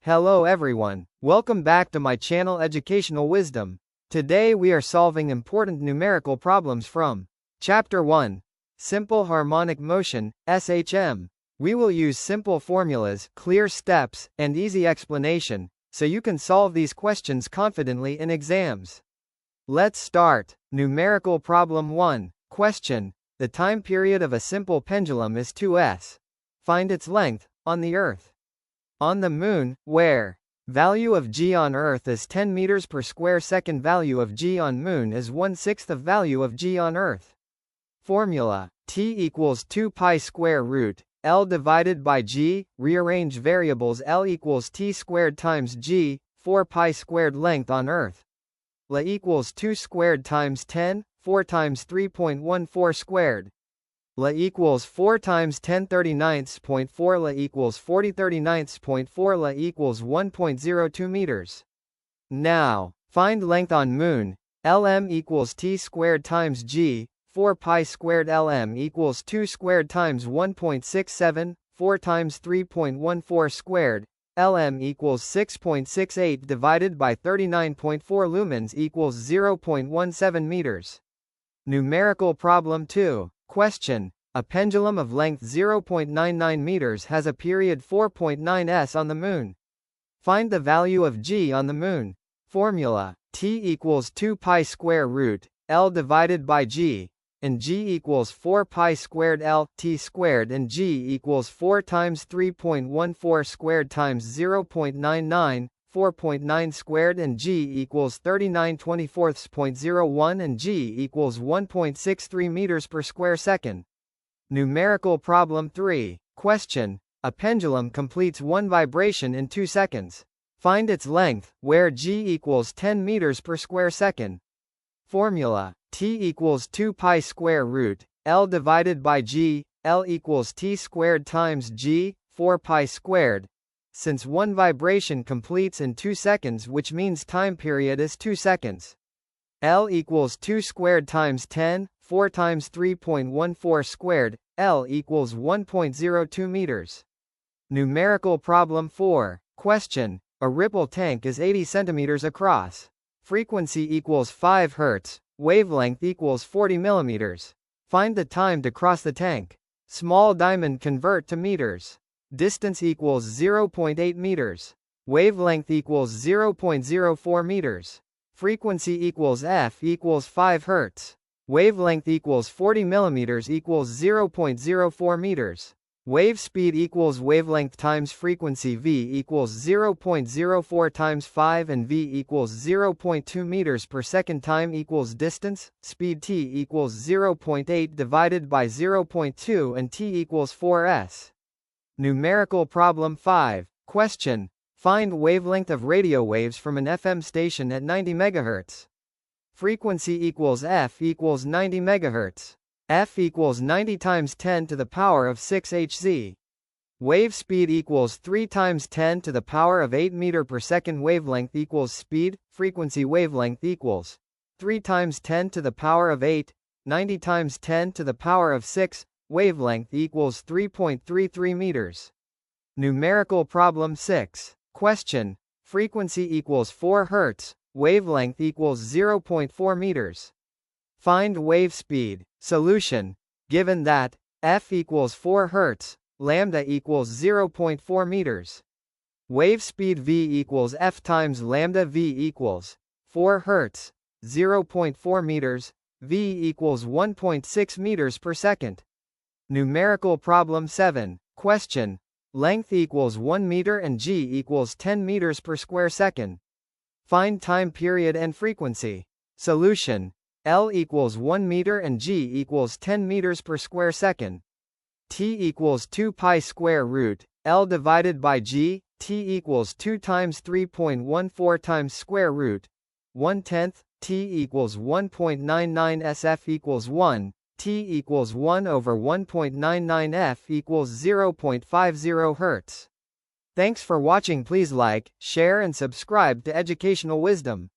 Hello everyone, welcome back to my channel Educational Wisdom. Today we are solving important numerical problems from Chapter 1, Simple Harmonic Motion, SHM. We will use simple formulas, clear steps, and easy explanation, so you can solve these questions confidently in exams. Let's start. Numerical Problem 1. Question. The time period of a simple pendulum is 2s. Find its length, on the Earth. On the Moon, where value of g on Earth is 10 meters per square second, value of g on Moon is 1/6 of value of g on Earth. Formula. T equals 2 pi square root L divided by g. Rearrange variables. L equals t squared times g, 4 pi squared length on Earth. L equals 2 squared times 10, 4 times 3.14 squared. L equals 4 times 10^39.4. L equals 40^39.4. L equals 1.02 meters. Now, find length on Moon. Lm equals t squared times g, 4 pi squared. Lm equals 2 squared times 1.67, 4 times 3.14 squared. Lm equals 6.68 divided by 39.4 lumens equals 0.17 meters. Numerical Problem 2. Question. A pendulum of length 0.99 meters has a period 4.9s on the Moon. Find the value of g on the Moon. Formula. T equals 2 pi square root L divided by g, and g equals 4 pi squared L, t squared, and g equals 4 times 3.14 squared times 0.99, 4.9 squared, and g equals 39/24.01, and g equals 1.63 meters per square second. Numerical Problem 3. Question. A pendulum completes one vibration in 2 seconds. Find its length, where g equals 10 meters per square second. Formula. T equals 2 pi square root L divided by g. L equals t squared times g, 4 pi squared. Since one vibration completes in 2 seconds, which means time period is 2 seconds. L equals 2 squared times 10, 4 times 3.14 squared. L equals 1.02 meters. Numerical Problem 4. Question. A ripple tank is 80 centimeters across. Frequency equals 5 Hz. Wavelength equals 40 millimeters. Find the time to cross the tank. Small diamond convert to meters. Distance equals 0.8 meters. Wavelength equals 0.04 meters. Frequency equals f equals 5 Hz. Wavelength equals 40 millimeters equals 0.04 meters. Wave speed equals wavelength times frequency. V equals 0.04 times 5, and v equals 0.2 meters per second. Time equals distance. Speed t equals 0.8 divided by 0.2, and t equals 4s. Numerical Problem 5. Question. Find wavelength of radio waves from an FM station at 90 MHz. Frequency equals f equals 90 MHz. F equals 90 times 10 to the power of 6 Hz. Wave speed equals 3 times 10 to the power of 8 meter per second. Wavelength equals speed. Frequency. Wavelength equals 3 times 10 to the power of 8, 90 times 10 to the power of 6. Wavelength equals 3.33 meters. Numerical Problem 6. Question. Frequency equals 4 Hz. Wavelength equals 0.4 meters. Find wave speed. Solution. Given that f equals 4 Hz, lambda equals 0.4 meters. Wave speed v equals f times lambda. V equals 4 Hz, 0.4 meters. V equals 1.6 meters per second. Numerical Problem 7. Question. Length equals 1 meter and g equals 10 meters per square second. Find time period and frequency. Solution. L equals 1 meter and g equals 10 meters per square second. T equals 2 pi square root L divided by g. T equals 2 times 3.14 times square root 1/10. T equals 1.99 s. F equals 1. T equals 1 over 1.99. F equals 0.50 Hz. Thanks for watching. Please like, share, and subscribe to Educational Wisdom.